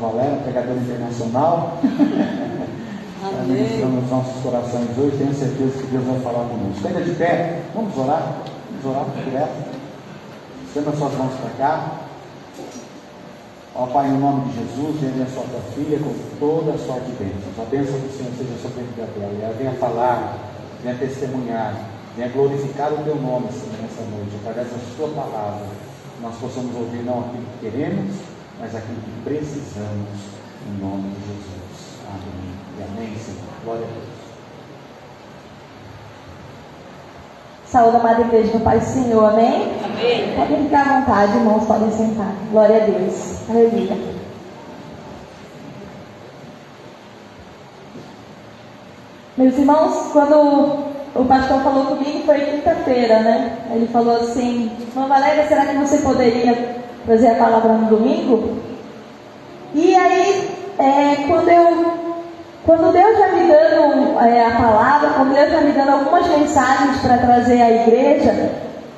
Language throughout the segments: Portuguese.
Valéria, pregadora internacional. Amém. Nos nossos corações hoje, tenho certeza que Deus vai falar conosco. Fica de pé, vamos orar por ela. Estenda suas mãos para cá. Ó Pai, em nome de Jesus, venha a sua filha com toda a sorte de bênçãos. A bênção do Senhor seja sobre a vida dela. E ela venha falar, venha testemunhar, venha glorificar o teu nome, Senhor, nessa noite, através da sua palavra. Nós possamos ouvir não aquilo que queremos, mas aquilo que precisamos, em nome de Jesus. Amém. E amém, Senhor. Glória a Deus. Saúde, amada igreja do Pai do Senhor, amém? Amém. Podem ficar à vontade, irmãos, podem sentar. Glória a Deus. Aleluia. Meus irmãos, quando o pastor falou comigo, foi quinta-feira, né? Ele falou assim: irmã Valéria, será que você poderia trazer a palavra no domingo? E aí, quando Deus já me dando a palavra, quando Deus já me dando algumas mensagens para trazer à igreja,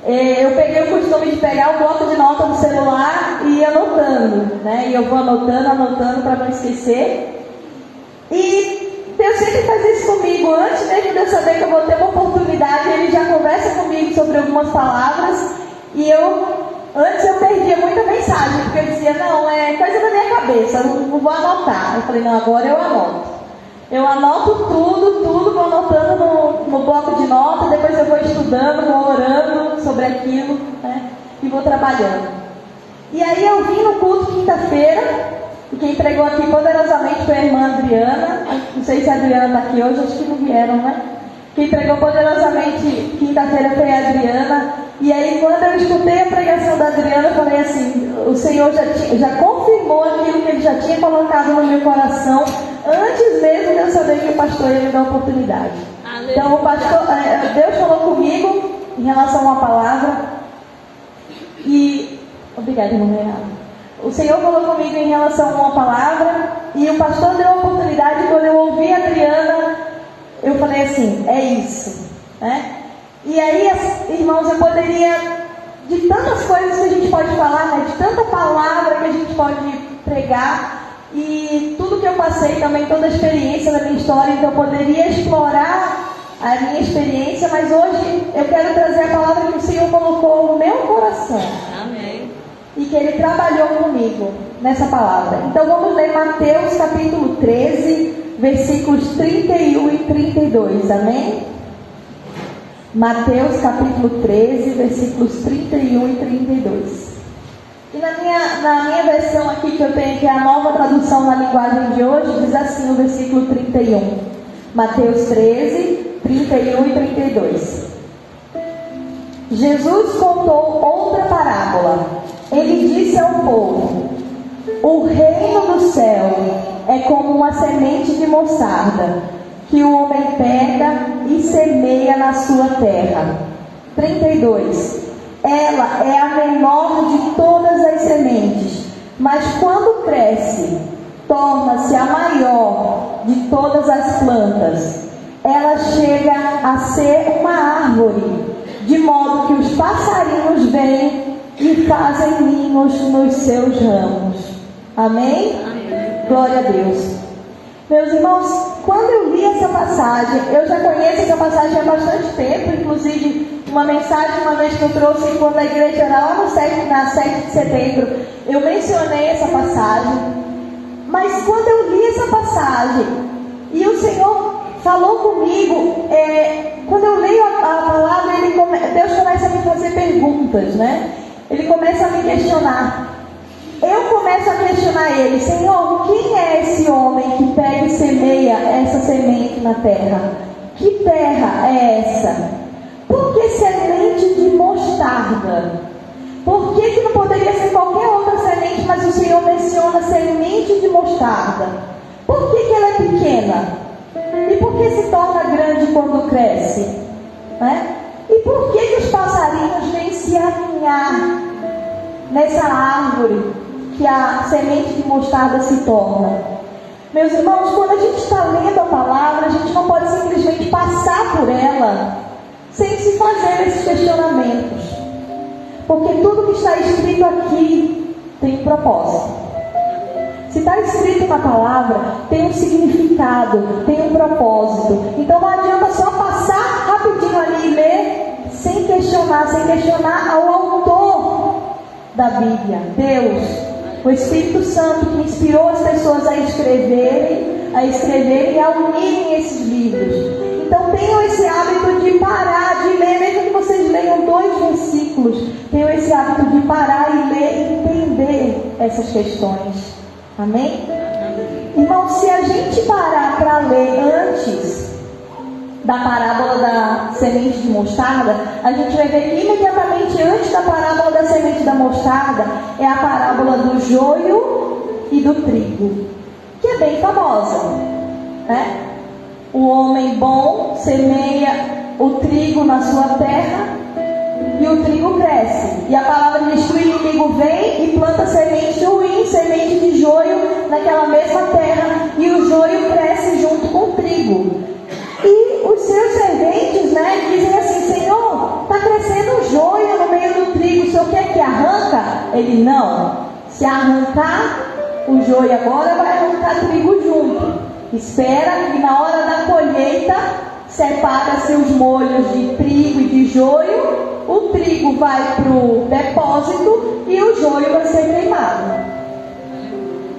eu peguei o costume de pegar o bloco de nota do celular e ir anotando, né? E eu vou anotando para não esquecer. E Deus sempre faz isso comigo. Antes mesmo de eu saber que eu vou ter uma oportunidade, Ele já conversa comigo sobre algumas palavras. E antes eu perdia muita mensagem, porque eu dizia: não, é coisa da minha cabeça, eu não vou anotar. Eu falei: não, agora eu anoto. Eu anoto tudo, vou anotando no bloco de nota, depois eu vou estudando, vou orando sobre aquilo, né? E vou trabalhando. E aí eu vim no culto quinta-feira, e quem pregou aqui poderosamente foi a irmã Adriana. Não sei se a Adriana está aqui hoje, acho que não vieram, né? Quem pregou poderosamente quinta-feira foi a Adriana. E aí, quando eu escutei a pregação da Adriana, eu falei assim: o Senhor já confirmou aquilo que Ele já tinha colocado no meu coração, antes mesmo de eu saber que o pastor ia me dar a oportunidade. Aleluia. Então, Deus falou comigo em relação a uma palavra. E obrigada, irmão Renato. O Senhor falou comigo em relação a uma palavra, e o pastor deu a oportunidade. Quando eu ouvi a Adriana, eu falei assim: é isso, né? E aí, irmãos, eu poderia, de tantas coisas que a gente pode falar, né? De tanta palavra que a gente pode pregar, e tudo que eu passei também, toda a experiência da minha história, então eu poderia explorar a minha experiência, mas hoje eu quero trazer a palavra que o Senhor colocou no meu coração. Amém. E que Ele trabalhou comigo nessa palavra. Então vamos ler Mateus capítulo 13, versículos 31 e 32, amém? Mateus capítulo 13, versículos 31 e 32. E na minha versão aqui que eu tenho, que é a nova tradução na linguagem de hoje, diz assim o versículo 31. Mateus 13, 31 e 32. Jesus contou outra parábola. Ele disse ao povo: o reino do céu é como uma semente de mostarda, que o homem pega e semeia na sua terra. 32. Ela é a menor de todas as sementes, mas quando cresce, torna-se a maior de todas as plantas. Ela chega a ser uma árvore, de modo que os passarinhos vêm e fazem ninhos nos seus ramos. Amém? Amém. Glória a Deus. Meus irmãos, quando eu li essa passagem, eu já conheço essa passagem há bastante tempo, inclusive uma mensagem uma vez que eu trouxe quando a igreja era lá na 7 de setembro, eu mencionei essa passagem. Mas quando eu li essa passagem e o Senhor falou comigo, quando eu leio a palavra, Deus começa a me fazer perguntas, né? Ele começa a me questionar. Eu começo a questionar Ele: Senhor, quem é esse homem que pega e semeia essa semente na terra? Que terra é essa? Por que semente de mostarda? Por que não poderia ser qualquer outra semente, mas o Senhor menciona semente de mostarda? Por que ela é pequena? E por que se torna grande quando cresce? Né? E por que os passarinhos vêm se aninhar nessa árvore que a semente de mostarda se torna? Meus irmãos, quando a gente está lendo a palavra, a gente não pode simplesmente passar por ela sem se fazer esses questionamentos, porque tudo que está escrito aqui tem um propósito. Se está escrito na palavra, tem um significado, tem um propósito. Então não adianta só passar rapidinho ali e ler sem questionar ao autor da Bíblia, Deus, o Espírito Santo que inspirou as pessoas a escreverem e a unirem esses livros. Então tenham esse hábito de parar de ler, mesmo que vocês leiam 2 versículos, tenham esse hábito de parar e ler e entender essas questões. Amém? Irmão, se a gente parar para ler antes da parábola da semente de mostarda, a gente vai ver que imediatamente antes da parábola da semente da mostarda é a parábola do joio e do trigo, que é bem famosa, né? O homem bom semeia o trigo na sua terra e o trigo cresce. E a palavra diz que o inimigo vem e planta semente ruim, semente de joio naquela mesma terra, e o joio cresce junto com o trigo. E os seus serventes, né, dizem assim: Senhor, está crescendo joio no meio do trigo, o Senhor quer que arranca? Ele: não, se arrancar o joio agora, vai arrancar trigo junto. Espera, e na hora da colheita separa-se os molhos de trigo e de joio, o trigo vai para o depósito e o joio vai ser queimado.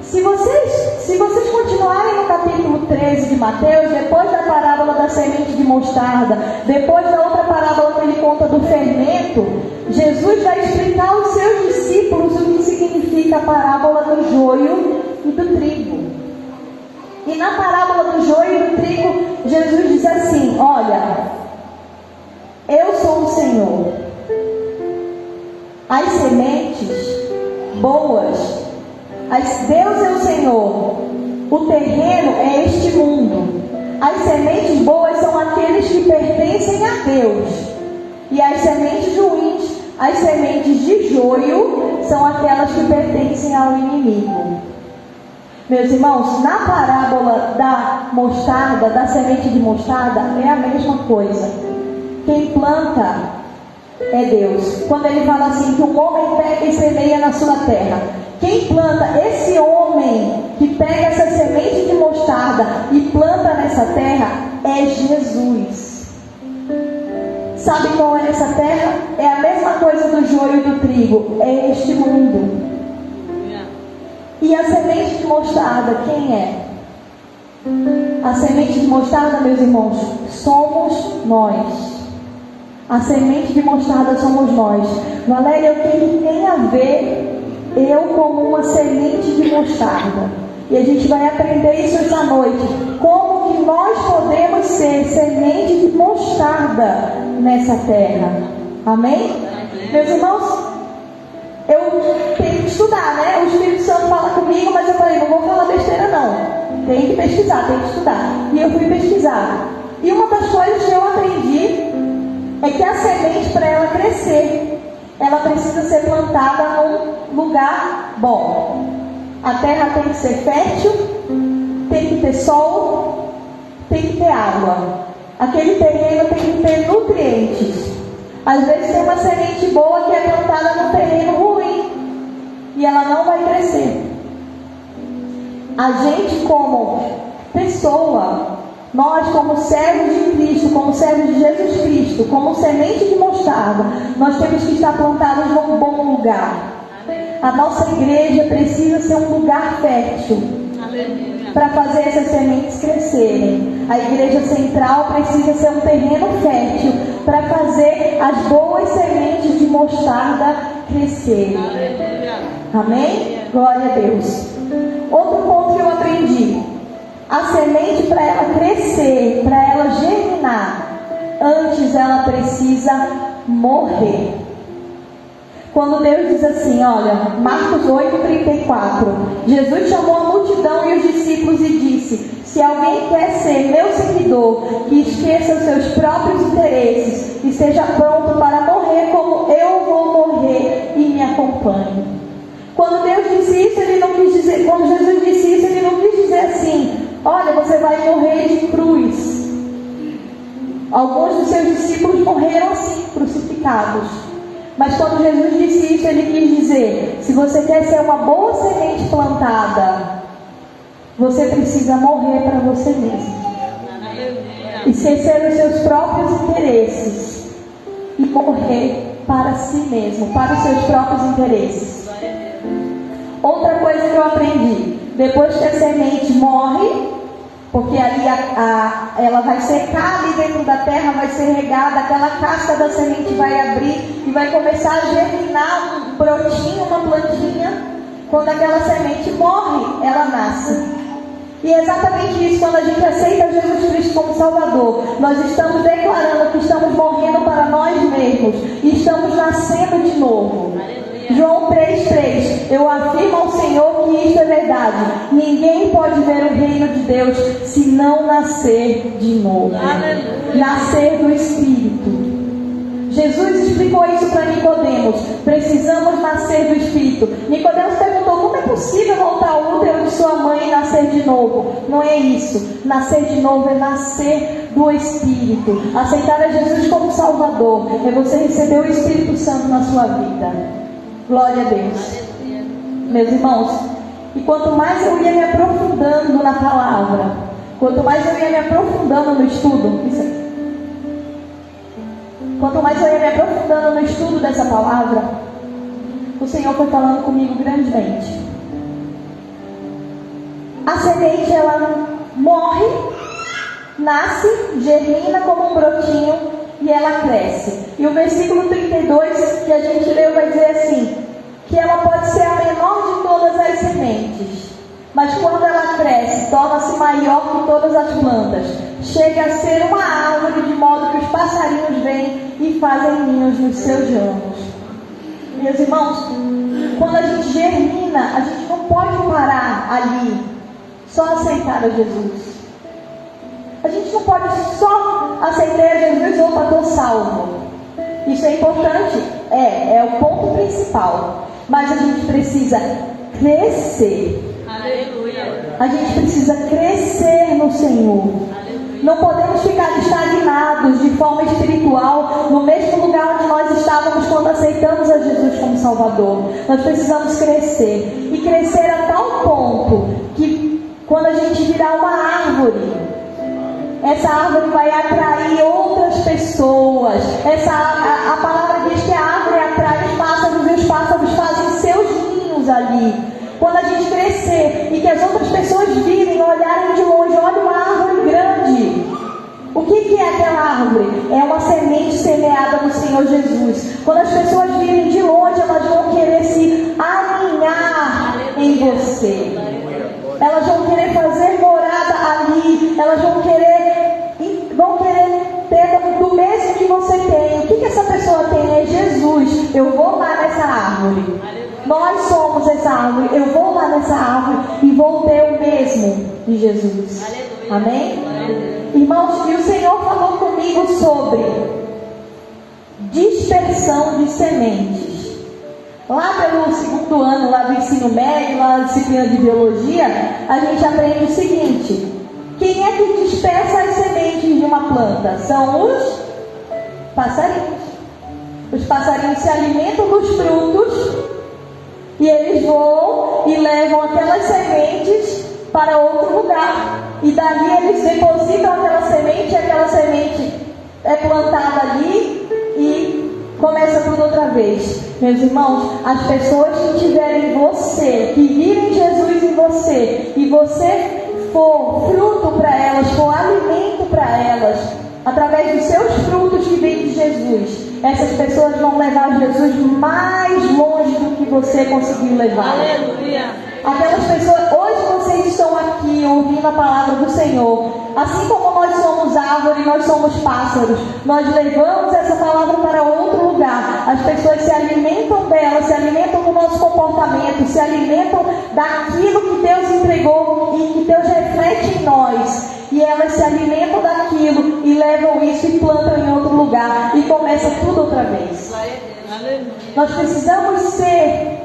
Se vocês continuarem no capítulo 13 de Mateus, depois da parábola da semente de mostarda, depois da outra parábola que ele conta do fermento, Jesus vai explicar aos seus discípulos o que significa a parábola do joio e do trigo. E na parábola do joio e do trigo, Jesus diz assim: olha, eu sou o Senhor. As sementes boas, Deus é o Senhor. O terreno é este mundo. As sementes boas são aqueles que pertencem a Deus. E as sementes ruins, as sementes de joio, são aquelas que pertencem ao inimigo. Meus irmãos, na parábola da mostarda, da semente de mostarda, é a mesma coisa. Quem planta é Deus. Quando ele fala assim, que um homem pega e semeia na sua terra, quem planta, esse homem que pega essa semente de mostarda e planta nessa terra, é Jesus. Sabe qual é essa terra? É a mesma coisa do joio e do trigo. É este mundo. E a semente de mostarda, quem é? A semente de mostarda, meus irmãos, somos nós. A semente de mostarda somos nós. Valéria, o que tem a ver eu como uma semente de mostarda? E a gente vai aprender isso essa noite. Como que nós podemos ser semente de mostarda nessa terra? Amém? Meus irmãos, eu tenho que estudar, né? O Espírito Santo fala comigo, mas eu falei, não vou falar besteira não. Tem que pesquisar, tem que estudar. E eu fui pesquisar. E uma das coisas que eu aprendi é que a semente, para ela crescer, ela precisa ser plantada num lugar bom. A terra tem que ser fértil, tem que ter sol, tem que ter água. Aquele terreno tem que ter nutrientes. Às vezes tem uma semente boa que é plantada num terreno ruim e ela não vai crescer. A gente, como pessoa, nós como servos de Cristo, como servos de Jesus Cristo, como semente de mostarda, nós temos que estar plantados num bom lugar. A nossa igreja precisa ser um lugar fértil para fazer essas sementes crescerem. A igreja central precisa ser um terreno fértil para fazer as boas sementes de mostarda crescerem. Amém? Glória a Deus. Outro ponto que eu aprendi: a semente, para ela crescer, para ela germinar, antes ela precisa morrer. Quando Deus diz assim, olha, Marcos 8:34, Jesus chamou a multidão e os discípulos e disse: se alguém quer ser meu seguidor, que esqueça os seus próprios interesses e esteja pronto para morrer como eu vou morrer, e me acompanhe. Quando Deus disse isso, ele não quis dizer, quando Jesus disse isso, ele não quis dizer assim: olha, você vai morrer de cruz. Alguns dos seus discípulos morreram assim, crucificados. Mas quando Jesus disse isso, ele quis dizer: se você quer ser uma boa semente plantada você precisa morrer para você mesmo. Esquecer os seus próprios interesses e morrer para si mesmo, para os seus próprios interesses. Outra coisa que eu aprendi: depois que a semente morre, porque ali ela vai secar ali dentro da terra, vai ser regada, aquela casca da semente vai abrir e vai começar a germinar um brotinho, uma plantinha. Quando aquela semente morre, ela nasce. E é exatamente isso, quando a gente aceita Jesus Cristo como Salvador, nós estamos declarando que estamos morrendo para nós mesmos e estamos nascendo de novo. João 3,3: eu afirmo ao Senhor que isto é verdade: ninguém pode ver o reino de Deus se não nascer de novo. Nascer do Espírito. Jesus explicou isso para Nicodemos: precisamos nascer do Espírito. Nicodemos perguntou: como é possível voltar ao útero de sua mãe e nascer de novo? Não é isso. Nascer de novo é nascer do Espírito. Aceitar a Jesus como Salvador é você receber o Espírito Santo na sua vida. Glória a Deus. Meus irmãos, e quanto mais eu ia me aprofundando na palavra, quanto mais eu ia me aprofundando no estudo, quanto mais eu ia me aprofundando no estudo dessa palavra, o Senhor foi falando comigo grandemente. A semente, ela morre, nasce, germina como um brotinho e ela cresce. E o versículo 32 que a gente leu vai dizer assim: que ela pode ser a menor de todas as sementes, mas quando ela cresce, torna-se maior que todas as plantas, chega a ser uma árvore, de modo que os passarinhos vêm e fazem ninhos nos seus ramos. Meus irmãos, quando a gente germina, a gente não pode parar ali, só aceitar a Jesus. A gente não pode só aceitar a Jesus: opa, estou salvo. Isso é importante, é o ponto principal. Mas a gente precisa crescer. Aleluia. A gente precisa crescer no Senhor. Aleluia. Não podemos ficar estagnados de forma espiritual no mesmo lugar onde nós estávamos quando aceitamos a Jesus como Salvador. Nós precisamos crescer. E crescer a tal ponto que quando a gente virar uma árvore, essa árvore vai atrair outras pessoas. A palavra diz que a árvore atrai os pássaros e os pássaros fazem seus ninhos ali. Quando a gente crescer e que as outras pessoas virem, olharem de longe, olha uma árvore grande. O que é aquela árvore? É uma semente semeada no Senhor Jesus. Quando as pessoas virem de longe, elas vão querer se alinhar em você. Elas vão querer fazer morada ali. Elas vão querer ter do mesmo que você tem. O que essa pessoa tem? É Jesus. Eu vou lá nessa árvore. Nós somos essa árvore. Eu vou lá nessa árvore e vou ter o mesmo de Jesus. Amém? Irmãos, e o Senhor falou comigo sobre dispersão de sementes. Lá pelo segundo ano lá do ensino médio, lá na disciplina de biologia, a gente aprende o seguinte: quem é que dispersa as sementes de uma planta? São os passarinhos. Os passarinhos se alimentam dos frutos e eles voam e levam aquelas sementes para outro lugar. E dali eles depositam aquela semente, e aquela semente é plantada ali e começa tudo outra vez. Meus irmãos, as pessoas que tiverem você, que virem Jesus em você, e você for fruto para elas, for alimento para elas, através dos seus frutos que vêm de Jesus, essas pessoas vão levar Jesus mais longe do que você conseguiu levar. Aleluia. Aquelas pessoas, hoje vocês estão aqui ouvindo a palavra do Senhor. Assim como nós somos árvore, nós somos pássaros. Nós levamos essa palavra para outro lugar. As pessoas se alimentam dela, se alimentam do nosso comportamento, se alimentam daquilo que Deus entregou e que Deus reflete em nós. E elas se alimentam daquilo e levam isso e plantam em outro lugar. E começa tudo outra vez. Nós precisamos ser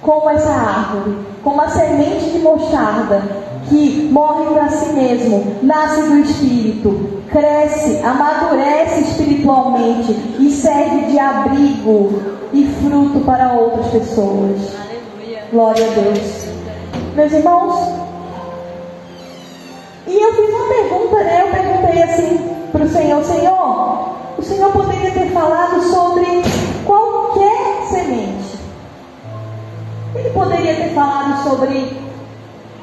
como essa árvore, como a semente de mostarda, que morre para si mesmo, nasce do Espírito, cresce, amadurece espiritualmente e serve de abrigo e fruto para outras pessoas. Glória a Deus. Meus irmãos, E eu fiz uma pergunta, né? Eu perguntei assim para o Senhor: Senhor, o Senhor poderia ter falado sobre qualquer semente. Ele poderia ter falado sobre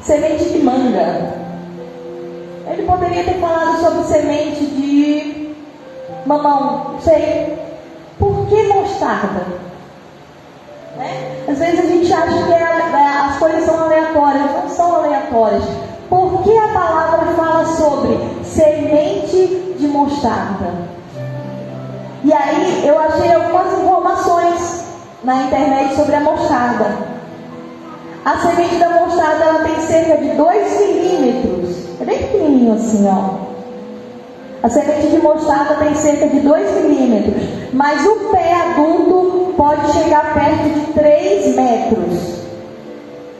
semente de manga. Ele poderia ter falado sobre semente de mamão. Não sei. Por que mostarda? Né? Às vezes a gente acha que as coisas são aleatórias. Não são aleatórias. Por que a palavra fala sobre semente de mostarda? E aí eu achei algumas informações na internet sobre a mostarda. A semente da mostarda, ela tem cerca de 2 milímetros. É bem pequenininho assim, ó. A semente de mostarda tem cerca de 2 milímetros. Mas o pé adulto pode chegar perto de 3 metros.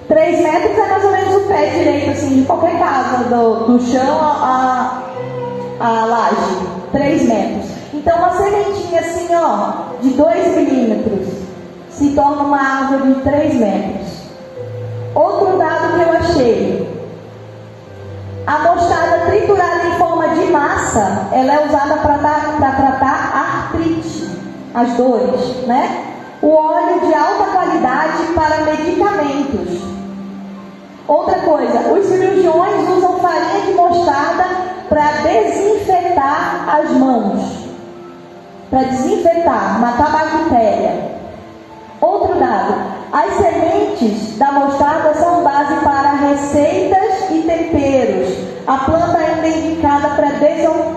3 metros é mais ou menos o pé direito, assim, de qualquer casa, do chão à laje. 3 metros. Então uma sementinha assim, ó, de 2 milímetros se torna uma árvore de 3 metros. Outro dado que eu achei: a mostarda triturada em forma de massa, ela é usada para tratar artrite, as dores, né? O óleo de alta qualidade para medicamentos. Outra coisa, os cirurgiões usam farinha de mostarda para desinfetar as mãos, para desinfetar, matar bactéria. Outro dado: as sementes da mostarda são base para receitas e temperos. A planta ainda é indicada para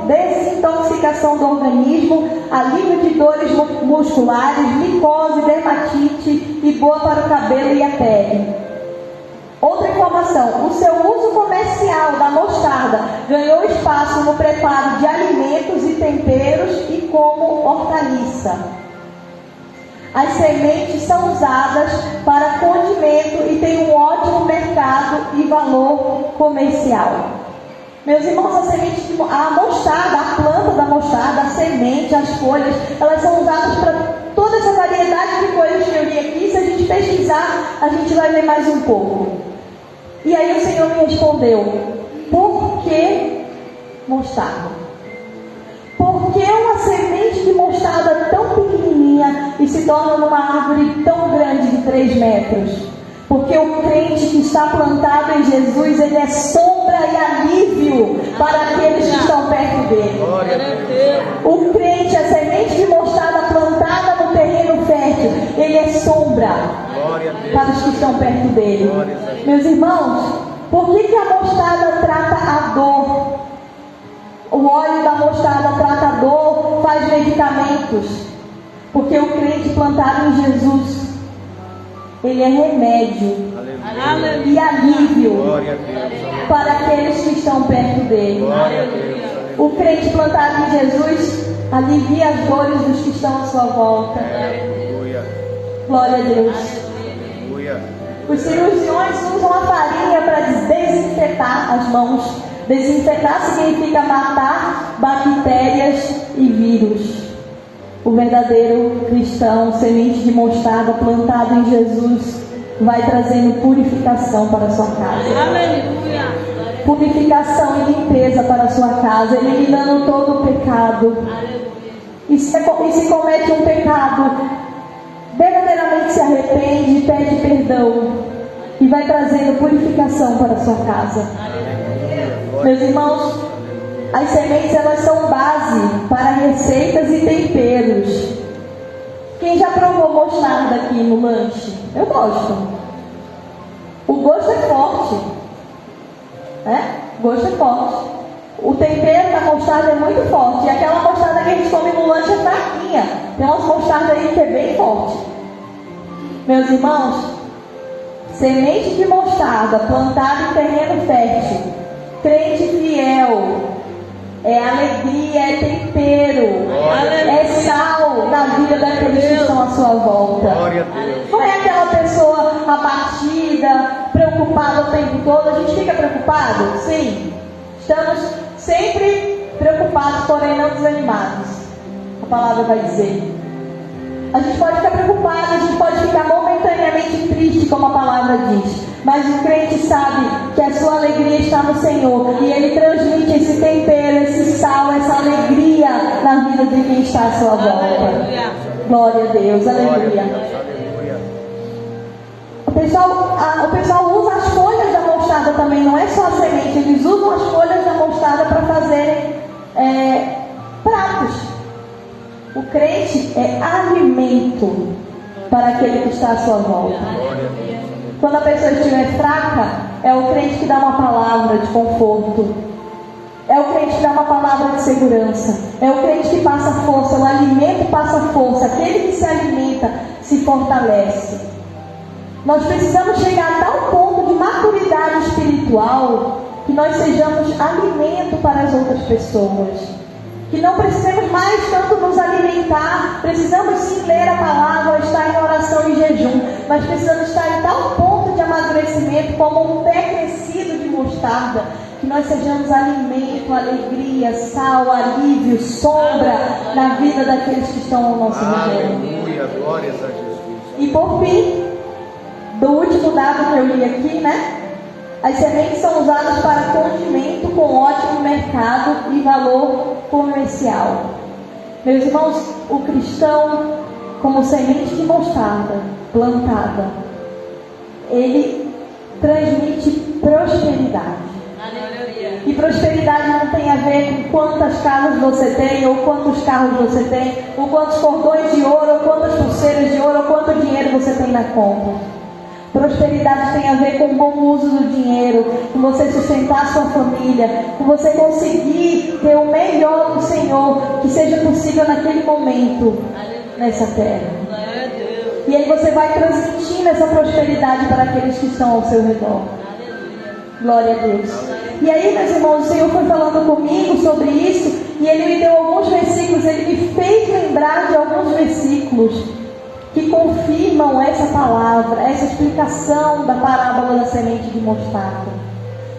desintoxicação do organismo, alívio de dores musculares, micose, dermatite e boa para o cabelo e a pele. Outra informação: o seu uso comercial da mostarda ganhou espaço no preparo de alimentos e temperos e como hortaliça. As sementes são usadas para condimento e têm um ótimo mercado e valor comercial. Meus irmãos, a mostarda, a planta da mostarda, a semente, as folhas, elas são usadas para toda essa variedade de coisas que eu li aqui. Se a gente pesquisar, a gente vai ver mais um pouco. E aí o Senhor me respondeu: por que mostarda? Por que uma semente de mostarda tão pequenininha e se torna uma árvore tão grande de 3 metros? Porque o crente que está plantado em Jesus, ele é sombra e alívio para aqueles que estão perto dele. O crente, a semente de mostarda plantada no terreno fértil, ele é sombra para os que estão perto dele. Meus irmãos, por que a mostarda trata a dor? O óleo da mostarda trata a dor, faz medicamentos. Porque o crente plantado em Jesus, ele é remédio e alívio para aqueles que estão perto dele. O crente plantado em Jesus alivia as dores dos que estão à sua volta. Glória a Deus. Os cirurgiões usam a farinha para desinfetar as mãos. Desinfetar significa matar bactérias e vírus. O verdadeiro cristão, semente de mostarda plantado em Jesus, vai trazendo purificação para a sua casa. Aleluia. Purificação e limpeza para a sua casa, eliminando todo o pecado. E se comete um pecado, verdadeiramente se arrepende e pede perdão. E vai trazendo purificação para a sua casa. Meus irmãos, as sementes, elas são base para receitas e temperos. Quem já provou mostarda aqui no lanche? Eu gosto. O gosto é forte. O gosto é forte. O tempero da mostarda é muito forte. E aquela mostarda que a gente come no lanche é fraquinha. Tem umas mostardas aí que é bem forte. Meus irmãos, semente de mostarda plantada em terreno fértil. Crente fiel, é alegria, é tempero, é sal na vida daqueles que estão à sua volta. Não é aquela pessoa abatida, preocupada o tempo todo. A gente fica preocupado? Sim. Estamos sempre preocupados, porém não desanimados. A palavra vai dizer. A gente pode ficar preocupado, a gente pode ficar momentaneamente triste, como a palavra diz. Mas o crente sabe que a sua alegria está no Senhor. E Ele transmite esse tempero, esse sal, essa alegria na vida de quem está à sua volta. Glória a Deus, aleluia. O pessoal usa as folhas da mostarda também, não é só a semente. Eles usam as folhas da mostarda para fazerem pratos. O crente é alimento para aquele que está à sua volta. Quando a pessoa estiver fraca, é o crente que dá uma palavra de conforto. É o crente que dá uma palavra de segurança. É o crente que passa força. O alimento passa força. Aquele que se alimenta se fortalece. Nós precisamos chegar a tal ponto de maturidade espiritual que nós sejamos alimento para as outras pessoas. Que não precisemos mais tanto nos alimentar. Precisamos sim ler a palavra, estar em oração e jejum. Mas precisamos estar em tal ponto de amadurecimento como um pé crescido de mostarda, que nós sejamos alimento, alegria, sal, alívio, sombra na vida daqueles que estão ao nosso redor. Aleluia, glórias a Jesus. E por fim, do último dado que eu li aqui, né? As sementes são usadas para condimento com ótimo mercado e valor comercial. Meus irmãos, o cristão, como semente de mostarda plantada, ele transmite prosperidade. E prosperidade não tem a ver com quantas casas você tem, ou quantos carros você tem, ou quantos cordões de ouro, ou quantas pulseiras de ouro, ou quanto dinheiro você tem na conta. Prosperidade tem a ver com o bom uso do dinheiro, com você sustentar a sua família, com você conseguir ter o melhor do Senhor que seja possível naquele momento nessa terra. E aí você vai transmitindo essa prosperidade para aqueles que estão ao seu redor. Glória a Deus. E aí, meus irmãos, o Senhor foi falando comigo sobre isso, e Ele me deu alguns versículos, Ele me fez lembrar de alguns versículos que confirmam essa palavra, essa explicação da parábola da semente de mostarda.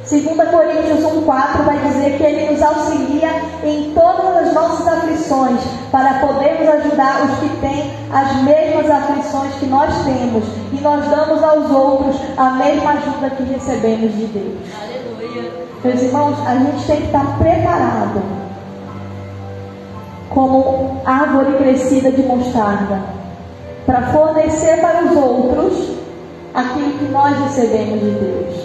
2 Coríntios 1,4 vai dizer que Ele nos auxilia em todas as nossas aflições, para podermos ajudar os que têm as mesmas aflições que nós temos, e nós damos aos outros a mesma ajuda que recebemos de Deus. Aleluia. Meus irmãos, a gente tem que estar preparado como árvore crescida de mostarda, para fornecer para os outros aquilo que nós recebemos de Deus.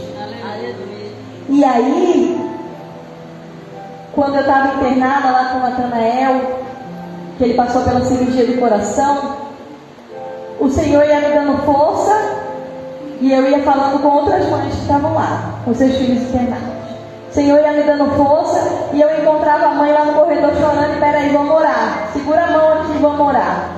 Aleluia. E aí, quando eu estava internada lá com o Natanael, que ele passou pela cirurgia do coração, o Senhor ia me dando força, e eu ia falando com outras mães que estavam lá, com seus filhos internados. O Senhor ia me dando força, e eu encontrava a mãe lá no corredor chorando, e peraí, vamos orar, segura a mão aqui, vamos orar.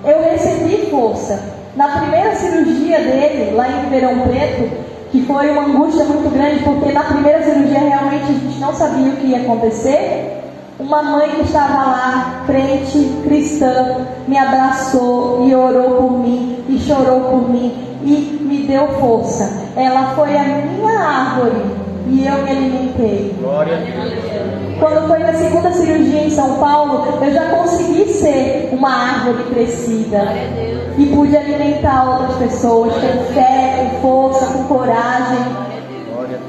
Eu recebi força. Na primeira cirurgia dele, lá em Ribeirão Preto, que foi uma angústia muito grande, porque na primeira cirurgia realmente a gente não sabia o que ia acontecer, uma mãe que estava lá, crente, cristã, me abraçou e orou por mim, e chorou por mim, e me deu força. Ela foi a minha árvore, e eu me alimentei. Glória a Deus. Quando foi na segunda cirurgia em São Paulo, eu já consegui ser uma árvore crescida. E pude alimentar outras pessoas com fé, com força, com coragem.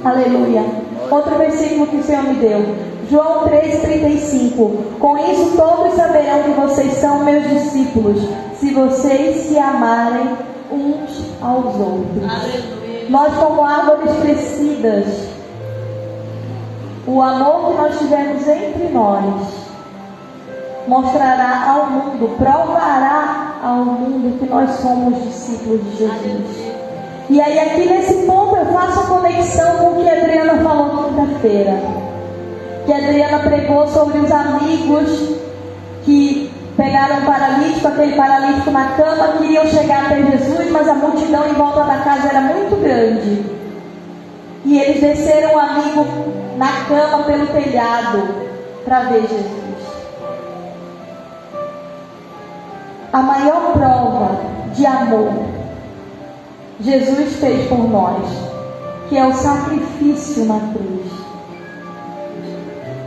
Aleluia. Outro versículo que o Senhor me deu. João 3,35. Com isso todos saberão que vocês são meus discípulos, se vocês se amarem uns aos outros. Aleluia. Nós, como árvores crescidas, o amor que nós tivemos entre nós mostrará ao mundo, provará ao mundo que nós somos discípulos de Jesus. E aí aqui nesse ponto eu faço a conexão com o que a Adriana falou quinta-feira. Que a Adriana pregou sobre os amigos que pegaram um paralítico, aquele paralítico na cama, queriam chegar até Jesus, mas a multidão em volta da casa era muito grande. E eles desceram o amigo na cama pelo telhado para ver Jesus. A maior prova de amor Jesus fez por nós, que é o sacrifício na cruz.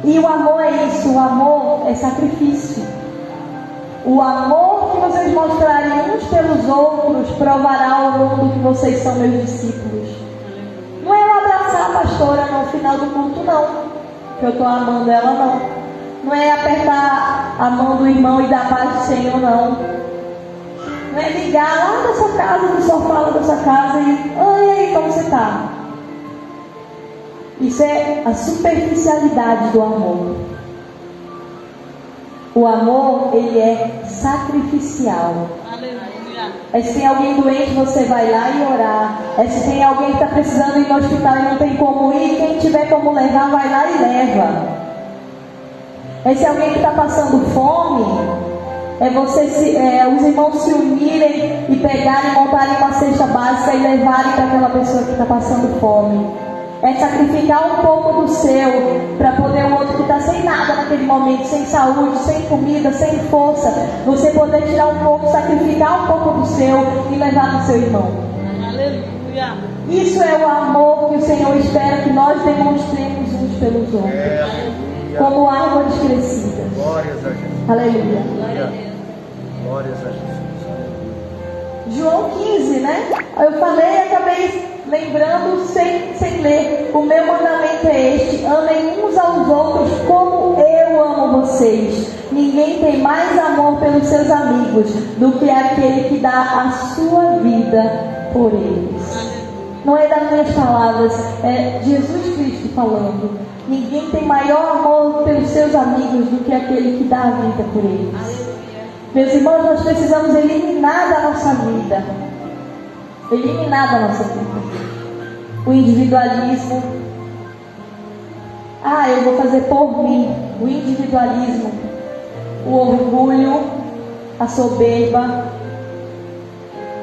E o amor é isso, o amor é sacrifício. O amor que vocês mostrarem uns pelos outros provará ao mundo que vocês são meus discípulos. Não é eu abraçar a pastora no final do culto, não, que eu estou amando ela, não. Não é apertar a mão do irmão e dar paz do Senhor, não. Não é ligar lá da sua casa, no sofá lá da sua casa e aí, como você está? Isso é a superficialidade do amor. O amor, ele é sacrificial. Aleluia. É se tem alguém doente, você vai lá e orar. É se tem alguém que está precisando ir no hospital e não tem como ir, quem tiver como levar, vai lá e leva. É se alguém que está passando fome, os irmãos se unirem e pegarem, montarem uma cesta básica e levarem para aquela pessoa que está passando fome. É sacrificar um pouco do seu para poder o outro que está sem nada naquele momento, sem saúde, sem comida, sem força, você poder tirar um pouco, sacrificar um pouco do seu e levar no seu irmão. Aleluia. Isso é o amor que o Senhor espera que nós demonstremos uns pelos outros, como árvores crescidas. Glórias a Jesus. Aleluia. Glórias a Jesus. João 15, né? Eu falei e acabei lembrando sem ler. O meu mandamento é este: amem uns aos outros como eu amo vocês. Ninguém tem mais amor pelos seus amigos do que aquele que dá a sua vida por eles. Não é das minhas palavras, é Jesus Cristo falando. Ninguém tem maior amor pelos seus amigos do que aquele que dá a vida por eles. Meus irmãos, nós precisamos eliminar da nossa vida. Eliminar da nossa vida o individualismo. Eu vou fazer por mim. O individualismo, o orgulho, a soberba.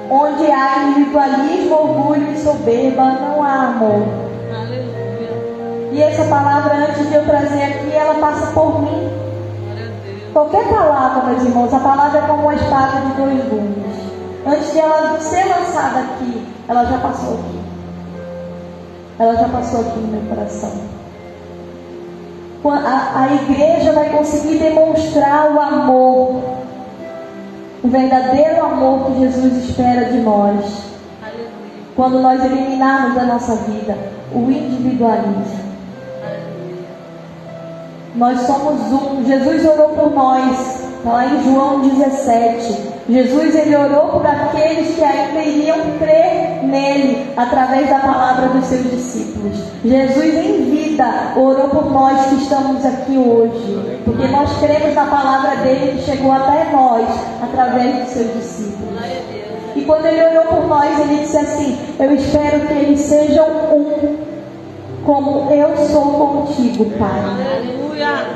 Onde há individualismo, orgulho e soberba, não há amor. Aleluia. E essa palavra, antes de eu trazer aqui, ela passa por mim. Qualquer palavra, meus irmãos, a palavra é como uma espada de dois gumes. Antes de ela ser lançada aqui, ela já passou aqui. Ela já passou aqui no meu coração. A igreja vai conseguir demonstrar o amor, o verdadeiro amor que Jesus espera de nós. Quando nós eliminarmos da nossa vida o individualismo. Nós somos um. Jesus orou por nós, lá em João 17. Jesus, ele orou por aqueles que ainda iriam crer nele através da palavra dos seus discípulos. Jesus em vida orou por nós que estamos aqui hoje, porque nós cremos na palavra dele que chegou até nós através dos seus discípulos. E quando ele orou por nós, ele disse assim: eu espero que eles sejam um, como eu sou contigo, Pai.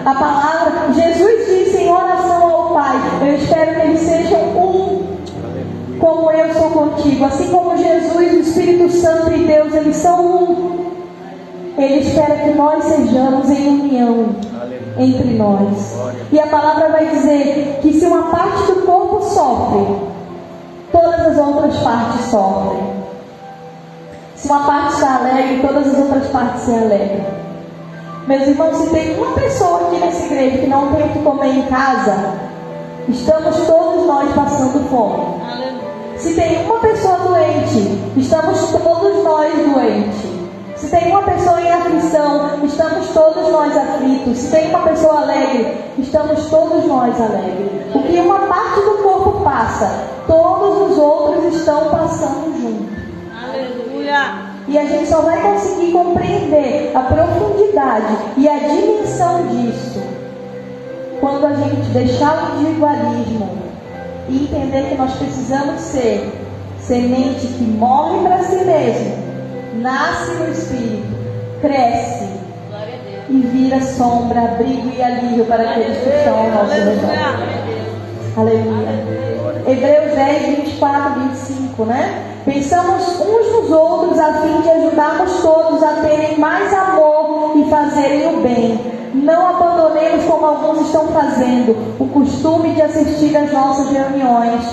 A palavra, Jesus disse em oração ao Pai: eu espero que eles sejam um, como eu sou contigo. Assim como Jesus, o Espírito Santo e Deus, eles são um. Ele espera que nós sejamos em união entre nós. E a palavra vai dizer que se uma parte do corpo sofre, todas as outras partes sofrem. Se uma parte está alegre, todas as outras partes se alegram. Meus irmãos, se tem uma pessoa aqui nessa igreja que não tem o que comer em casa, estamos todos nós passando fome. Se tem uma pessoa doente, estamos todos nós doentes. Se tem uma pessoa em aflição, estamos todos nós aflitos. Se tem uma pessoa alegre, estamos todos nós alegres. O que uma parte do corpo passa, todos os outros estão passando junto. Aleluia. E a gente só vai conseguir compreender a profundidade e a dimensão disso quando a gente deixar o individualismo e entender que nós precisamos ser semente que morre para si mesmo, nasce no Espírito, cresce e vira sombra, abrigo e alívio para aqueles que estão ao nosso redor. Aleluia. Hebreus 10, 24, 25, né? Pensamos uns nos outros a fim de ajudarmos todos a terem mais amor e fazerem o bem. Não abandonemos, como alguns estão fazendo, o costume de assistir às nossas reuniões.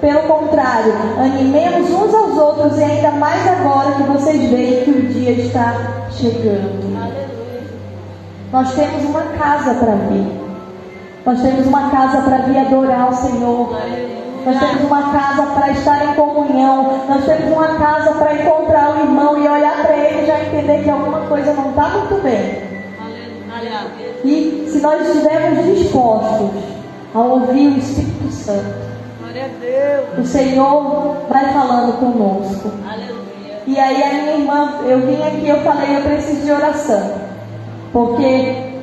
Pelo contrário, animemos uns aos outros, e ainda mais agora que vocês veem que o dia está chegando. Nós temos uma casa para ver. Nós temos uma casa para vir adorar o Senhor. Nós temos uma casa para estar em comunhão. Nós temos uma casa para encontrar o irmão e olhar para ele e já entender que alguma coisa não está muito bem. E se nós estivermos dispostos a ouvir o Espírito Santo, o Senhor vai falando conosco. E aí a minha irmã, eu vim aqui, eu falei, eu preciso de oração. Porque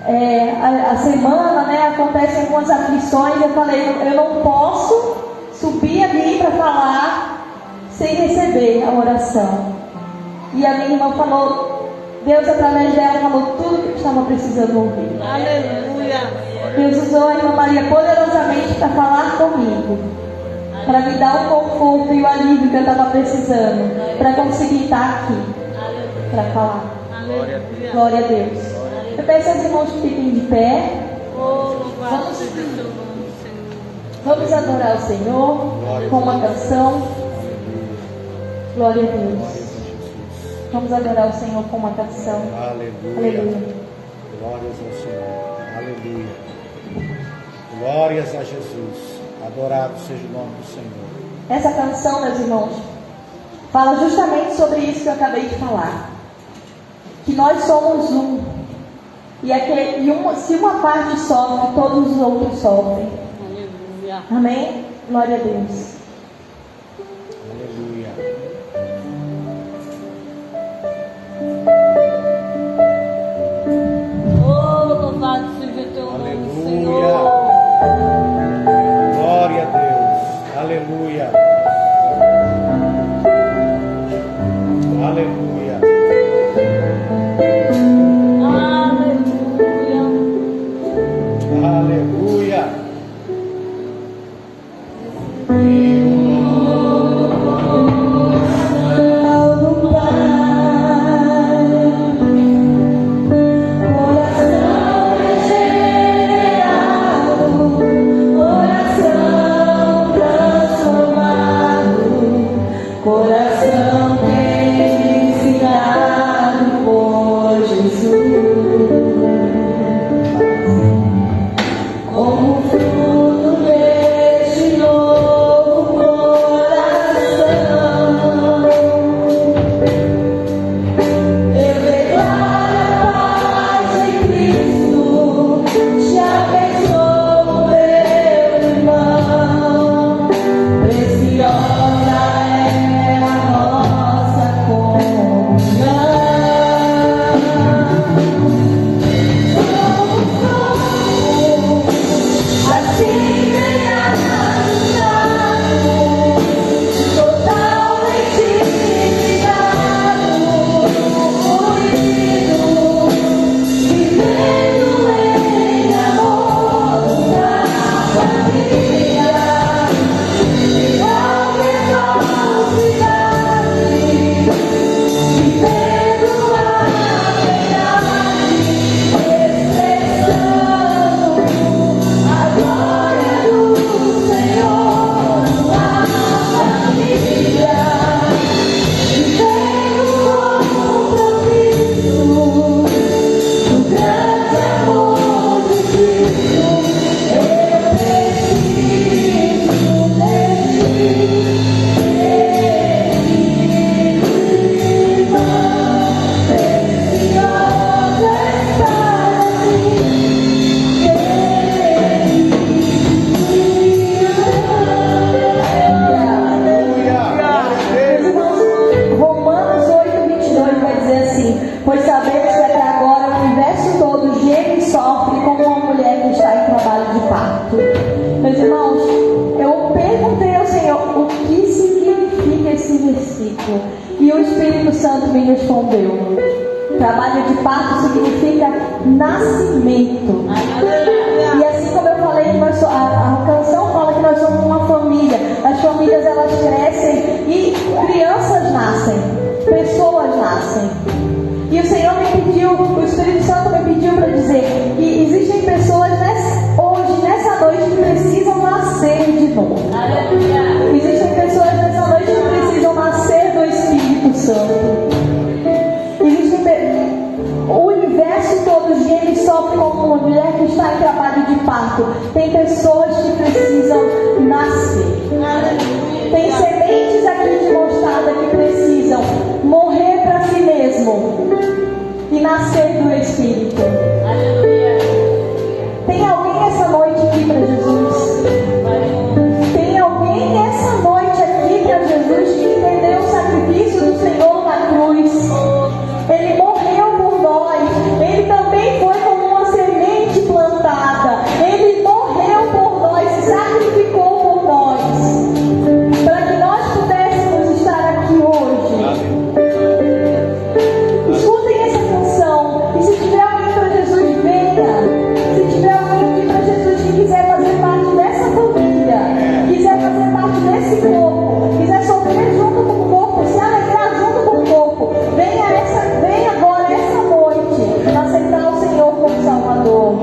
a semana, acontecem algumas aflições. Eu falei, eu não posso subir ali para falar sem receber a oração. E a minha irmã falou, Deus através dela falou tudo que eu estava precisando ouvir. Aleluia. Deus usou a irmã Maria poderosamente para falar comigo, para me dar o conforto e o alívio que eu estava precisando, para conseguir estar aqui, para falar. Glória a Deus. Eu peço aos irmãos que fiquem de pé. Vamos adorar o Senhor com uma canção. Glória a Deus. Vamos adorar o Senhor com uma canção. Aleluia. Aleluia. Glórias ao Senhor. Aleluia. Glórias a Jesus. Adorado seja o nome do Senhor. Essa canção, meus irmãos, fala justamente sobre isso que eu acabei de falar. Que nós somos um. Se uma parte sofre, todos os outros sofrem. Aleluia. Amém? Glória a Deus. Aleluia. Oh, louvado seja teu nome, Aleluia. Senhor. Glória a Deus. Aleluia. Aleluia. Aleluia. Coração purificado por Jesus, como fruto deste novo coração, eu declaro a paz em Cristo, te abençoo, meu irmão, preciosa é a nossa comunhão. Assim totalmente ligado, unido, vivendo em amor na família, igual velocidade, vivendo a verdade, expressando a glória do Senhor na família, vivendo como Cristo, no grande amor de Cristo. Eu Romanos 8:22 vai dizer assim: pois sabemos que até agora o universo todo geme e sofre como uma mulher que está em trabalho de parto. Meus irmãos, eu perguntei ao Senhor o que significa esse versículo, e o Espírito Santo me respondeu: trabalho de parto significa nascimento. E assim como eu falei, a canção fala que nós somos uma família. As famílias, elas crescem e crianças nascem, pessoas nascem. E o Senhor me pediu, o Espírito Santo me pediu para dizer que existem pessoas hoje, nessa noite, que precisam nascer de novo. Existem pessoas nessa noite que precisam nascer do Espírito Santo. O universo todo geme e sofre como como mulher que está em trabalho de parto, tem pessoas que precisam nascer. Tem sementes aqui de mostarda que precisam morrer para si mesmo e nascer do Espírito. Tem alguém essa noite aqui para Jesus? Tem alguém essa noite aqui para Jesus que entendeu o sacrifício do Senhor na cruz? Ele morreu por nós. Ele também foi como uma semente plantada. Ele morreu por nós, se sacrificou por nós, para que nós pudéssemos estar aqui hoje. Escutem essa canção. E se tiver alguém para Jesus, venha. Se tiver alguém aqui para Jesus que quiser fazer parte dessa família, quiser fazer parte desse corpo, quiser sofrer junto com o corpo, se alegrar junto com o corpo, venha agora, essa noite, aceitar o Senhor como Salvador.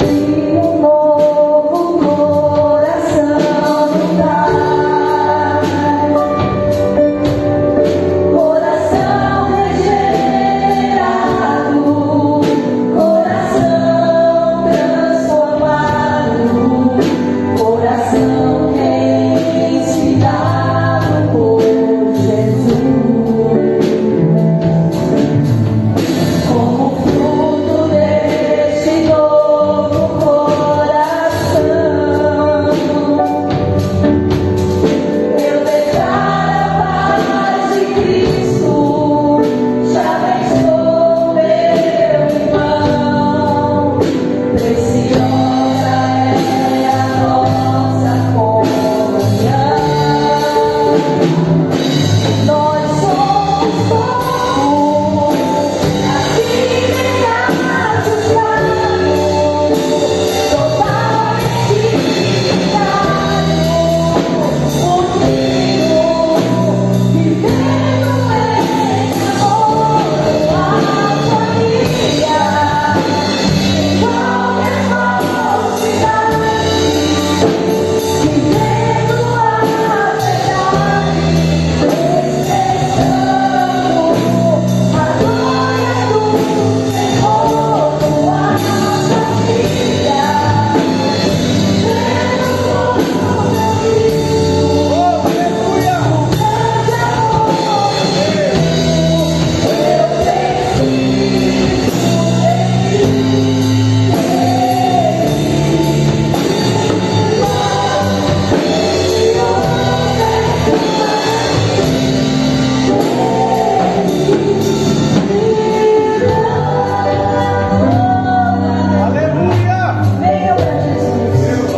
E um novo coração dá, coração regenerado, coração transformado, coração inspirado por Jesus. Como fruto deste novo coração, eu declaro a paz de Cristo, já abençoou meu irmão. Preciosa é a nossa comunhão. Nós somos poucos, assim deixados caminhos, totalmente unidos, vivendo em amor, a família, em qualquer velocidade, vivendo a verdade, expressando a glória do Senhor, a família, Aleluia! venha para Jesus.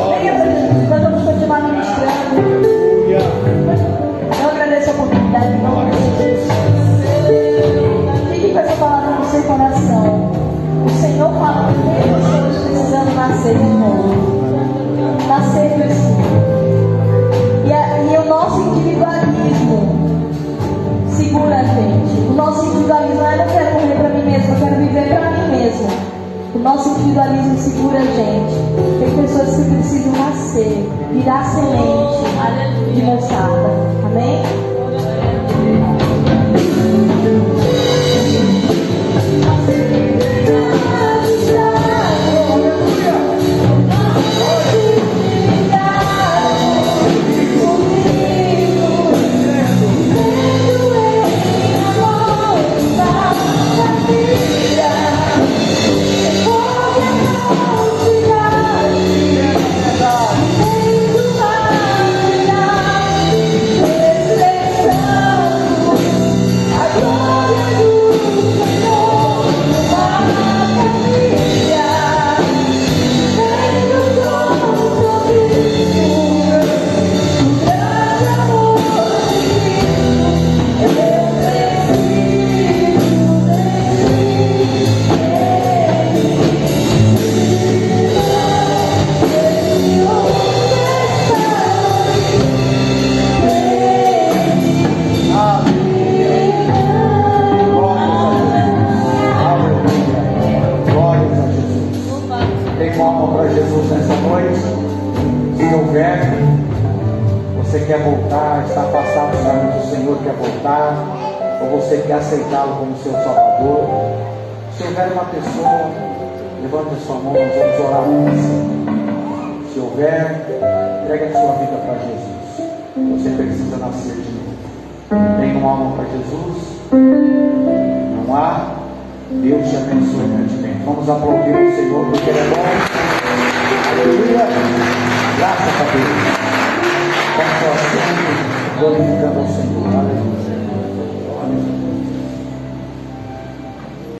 Venha para Jesus. Nós vamos continuar ministrando. Eu agradeço a oportunidade em nome de Jesus. Fique com essa palavra no seu coração. O Senhor fala que tem pessoas precisando nascer de novo. Nascer do Espírito. E o nosso individualismo segura a gente. O nosso individualismo, eu não quero morrer para mim mesmo, eu quero viver para mim mesmo. O nosso individualismo segura a gente. Tem pessoas que precisam nascer, virar semente de mostarda. Amém? quer voltar, está afastado dos caminhos do Senhor, quer voltar, ou você quer aceitá-lo como seu Salvador, Se houver uma pessoa, levante a sua mão, nós vamos orar com você. Se houver, entregue a sua vida para Jesus. Você precisa nascer de novo. Tem uma mão para Jesus? Não há? Deus te abençoe grandemente. Vamos aplaudir o Senhor porque Ele é bom. Aleluia. Graças a Deus. Vamos só sempre glorificando ao Senhor. Aleluia. Aleluia.